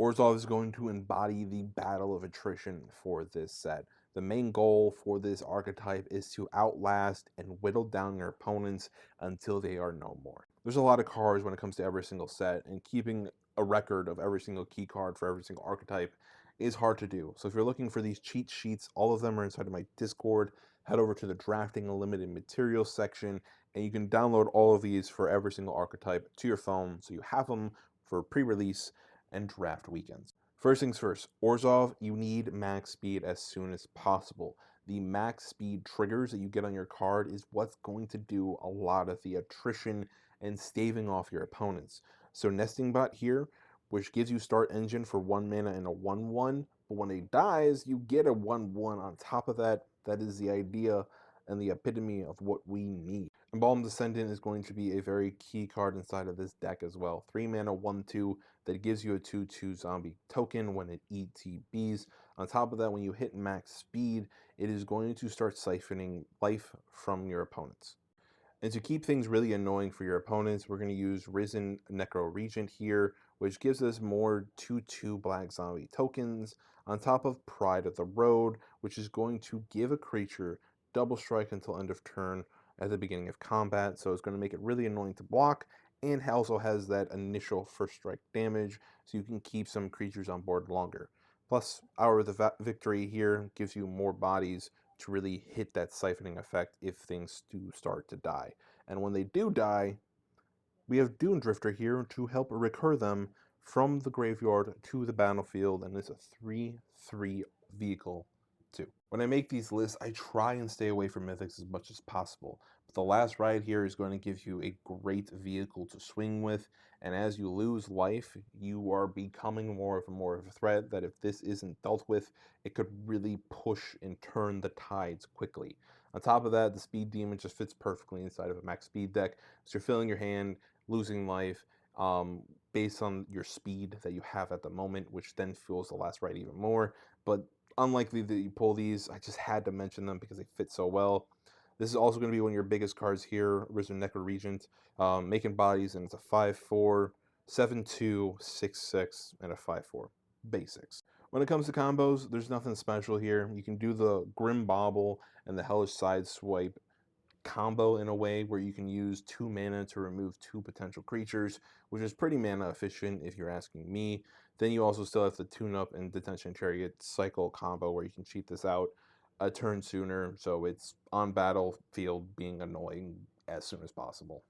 Orzhov is going to embody the battle of attrition for this set. The main goal for this archetype is to outlast and whittle down your opponents until they are no more. There's a lot of cards when it comes to every single set, and keeping a record of every single key card for every single archetype is hard to do. So if you're looking for these cheat sheets, all of them are inside of my Discord. Head over to the Drafting Unlimited Materials section, and you can download all of these for every single archetype to your phone, so you have them for pre-release and draft weekends. First things first, Orzhov, you need max speed as soon as possible. The max speed triggers that you get on your card is what's going to do a lot of the attrition and staving off your opponents. So Nesting Bot here, which gives you start engine for 1 mana and a 1/1, but when it dies, you get a 1/1 on top of that. That is the idea and the epitome of what we need. Embalmed Descendant is going to be a very key card inside of this deck as well. 3 mana, 1/2 that gives you a 2/2 zombie token when it ETBs. On top of that, when you hit max speed, it is going to start siphoning life from your opponents. And to keep things really annoying for your opponents, we're going to use Risen Necro Regent here, which gives us more 2/2 black zombie tokens, on top of Pride of the Road, which is going to give a creature double strike until end of turn at the beginning of combat, so it's going to make it really annoying to block, and also has that initial first strike damage, so you can keep some creatures on board longer. Plus, Hour of the Victory here gives you more bodies to really hit that siphoning effect if things do start to die. And when they do die, we have Dune Drifter here to help recur them from the graveyard to the battlefield, and it's a 3/3 vehicle too. When I make these lists, I try and stay away from mythics as much as possible. But the last ride here is going to give you a great vehicle to swing with, and as you lose life, you are becoming more of a threat that if this isn't dealt with, it could really push and turn the tides quickly. On top of that, the Speed Demon just fits perfectly inside of a max speed deck, so you're filling your hand, losing life, based on your speed that you have at the moment, which then fuels the last ride even more. But unlikely that you pull these. I just had to mention them because they fit so well. This is also going to be one of your biggest cards here, Risen Necro Regent, making bodies, and it's a 5/4, 7/2, 6/6, and a 5/4. Basics. When it comes to combos, there's nothing special here. You can do the Grim Bauble and the Hellish Sideswipe combo in a way where you can use 2 mana to remove 2 potential creatures, which is pretty mana efficient if you're asking me. Then you also still have the Tune Up and Detention Chariot cycle combo where you can cheat this out a turn sooner, so it's on battlefield being annoying as soon as possible.